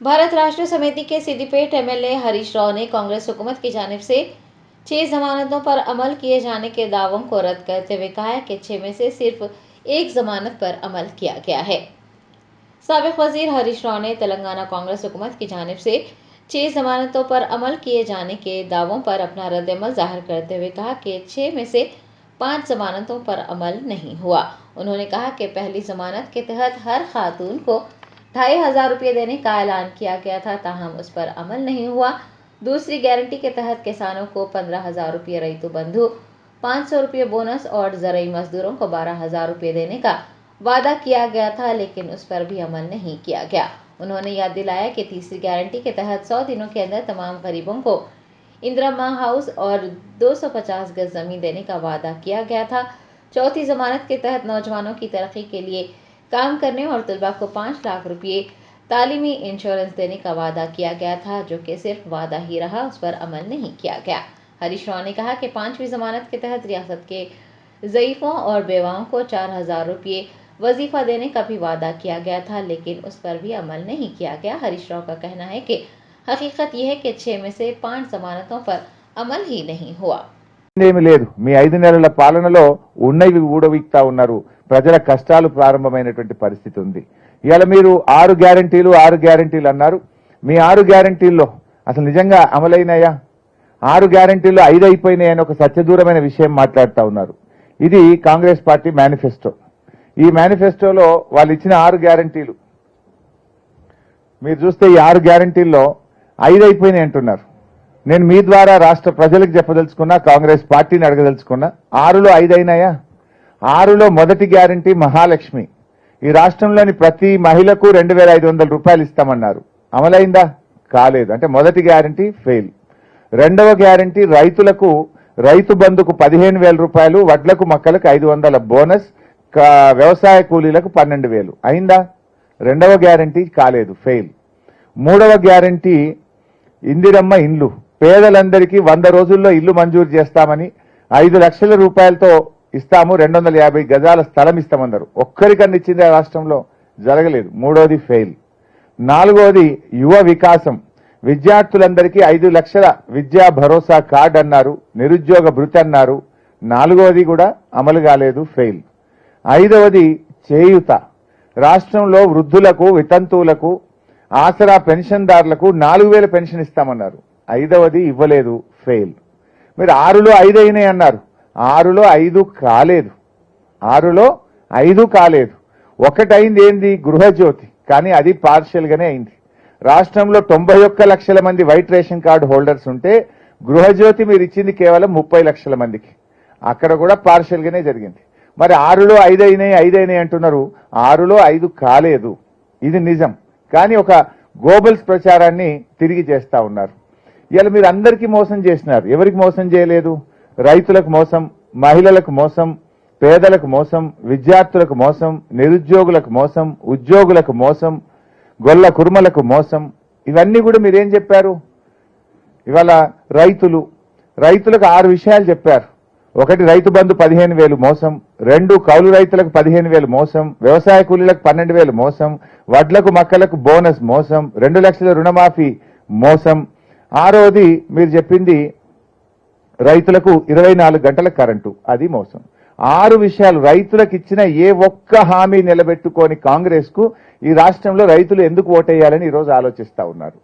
भारत राष्ट्र समिति के सिद्दीपेट एमएलए हरीश राव ने कांग्रेस हुकूमत की जानिब से 6 जमानतों पर अमल किए जाने के दावों को रद्द करते हुए कहा है कि 6 में से सिर्फ एक जमानत पर अमल किया गया है। साबिक वजीर हरीश राव ने तेलंगाना कांग्रेस हुकूमत की जानिब से 6 जमानतों पर अमल किए जाने के दावों पर अपना रद्द-ए-अमल जाहिर करते हुए कहा कि 6 में से 5 जमानतों पर अमल नहीं हुआ। उन्होंने कहा कि पहली जमानत के तहत हर खातून को 2,500 रुपये देने का ऐलान किया गया था, ताहम उस पर अमल नहीं हुआ। दूसरी गारंटी के तहत किसानों को 15,000 रुपये रईतु बंधु, 500 रुपये बोनस और ज़रई मजदूरों को 12,000 रुपये देने का वादा किया गया था, लेकिन उस पर भी अमल नहीं किया गया। उन्होंने याद दिलाया कि तीसरी गारंटी के तहत 100 दिनों के अंदर तमाम गरीबों को इंदिरा हाउस और 250 गज जमीन देने का वादा किया गया था। चौथी जमानत के तहत नौजवानों की तरक्की के लिए काम करने और तलबा को 5 लाख रुपये तालीमी इंश्योरेंस देने का वादा किया गया था, जो कि सिर्फ वादा ही रहा, उस पर अमल नहीं किया गया। हरीश राव ने कहा कि 5वीं जमानत के तहत रियासत के ज़ईफ़ों और बेवाओं को 4,000 रुपये वजीफा देने का भी वादा किया गया था, लेकिन उस पर भी अमल नहीं किया गया। हरीश राव का कहना है कि हकीकत यह है कि 6 में से 5 जमानतों पर अमल ही नहीं हुआ। ఏమీ లేదు, మీ 5 నెలల పాలనలో ఉన్నవి ఊడవిక్తా ఉన్నారు. ప్రజల కష్టాలు ప్రారంభమైనటువంటి పరిస్థితి ఉంది. ఇవాళ మీరు 6 గ్యారెంటీలు అన్నారు. మీ 6 గ్యారెంటీల్లో అసలు నిజంగా అమలైనాయా? 6 గ్యారెంటీల్లో 5 అయిపోయినాయని ఒక సత్యదూరమైన విషయం మాట్లాడుతూ ఉన్నారు. ఇది కాంగ్రెస్ పార్టీ మేనిఫెస్టో. ఈ మేనిఫెస్టోలో వాళ్ళు ఇచ్చిన 6 గ్యారెంటీలు మీరు చూస్తే ఈ 6 గ్యారెంటీల్లో 5 అయిపోయినాయి అంటున్నారు. నేను మీ ద్వారా రాష్ట్ర ప్రజలకు చెప్పదలుచుకున్నా, కాంగ్రెస్ పార్టీని అడగదలుచుకున్నా, 6లో 5 అయినాయా? 6లో మొదటి గ్యారెంటీ మహాలక్ష్మి. ఈ రాష్ట్రంలోని ప్రతి మహిళకు 2,500 రూపాయలు ఇస్తామన్నారు. అమలైందా? కాలేదు. అంటే మొదటి గ్యారెంటీ ఫెయిల్. రెండవ గ్యారెంటీ రైతులకు రైతు బంధుకు 15,000 రూపాయలు, వడ్లకు మొక్కలకు 500 బోనస్, వ్యవసాయ కూలీలకు 12,000 అయిందా? రెండవ గ్యారెంటీ కాలేదు, ఫెయిల్. మూడవ గ్యారెంటీ ఇందిరమ్మ ఇండ్లు. పేదలందరికీ 100 రోజుల్లో ఇల్లు మంజూరు చేస్తామని 5 లక్షల రూపాయలతో ఇస్తాము, 250 గజాల స్థలం ఇస్తామన్నారు. ఒక్కరికన్నా ఇచ్చింది ఆ రాష్ట్రంలో? జరగలేదు. మూడోది ఫెయిల్. నాలుగోది యువ వికాసం. విద్యార్థులందరికీ 5 లక్షల విద్యా భరోసా కార్డు అన్నారు, నిరుద్యోగ భృతి అన్నారు. నాలుగోది కూడా అమలు కాలేదు, ఫెయిల్. ఐదవది చేయూత. రాష్ట్రంలో వృద్ధులకు, వితంతువులకు, ఆసరా పెన్షన్దారులకు 4,000 పెన్షన్ ఇస్తామన్నారు. ఐదవది ఇవ్వలేదు, ఫెయిల్. మీరు 6లో 5 అయినాయి అన్నారు. 6లో 5 కాలేదు. 6లో 5 కాలేదు. ఒకటైంది ఏంది? గృహజ్యోతి. కానీ అది పార్షియల్ గానే అయింది. రాష్ట్రంలో 91 లక్షల మంది వైట్ రేషన్ కార్డు హోల్డర్స్ ఉంటే గృహజ్యోతి మీరు ఇచ్చింది కేవలం 30 లక్షల మందికి. అక్కడ కూడా పార్షియల్ గానే జరిగింది. మరి 6లో 5 అయినాయి అంటున్నారు. 6లో 5 కాలేదు. ఇది నిజం. కానీ ఒక గోబల్స్ ప్రచారాన్ని తిరిగి చేస్తా ఉన్నారు. ఇలా మీరు అందరికీ మోసం చేసినారు. ఎవరికి మోసం చేయలేదు? రైతులకు మోసం, మహిళలకు మోసం, పేదలకు మోసం, విద్యార్థులకు మోసం, నిరుద్యోగులకు మోసం, ఉద్యోగులకు మోసం, గొల్ల కుర్మలకు మోసం. ఇవన్నీ కూడా మీరేం చెప్పారు? ఇవాళ రైతులకు 6 విషయాలు చెప్పారు. ఒకటి, రైతు బంధు 15,000 మోసం. 2, కౌలు రైతులకు 15,000 మోసం, వ్యవసాయ కూలీలకు 12,000 మోసం, వడ్లకు మక్కలకు బోనస్ మోసం, 2 లక్షల రుణమాఫీ మోసం. 6వది మీరు చెప్పింది రైతులకు 24 గంటల కరెంటు, అది మోసం. 6 విషయాలు రైతులకు ఇచ్చిన ఏ ఒక్క హామీ నిలబెట్టుకొని కాంగ్రెస్ కు ఈ రాష్ట్రంలో రైతులు ఎందుకు ఓటేయాలని ఈరోజు ఆలోచిస్తా ఉన్నారు.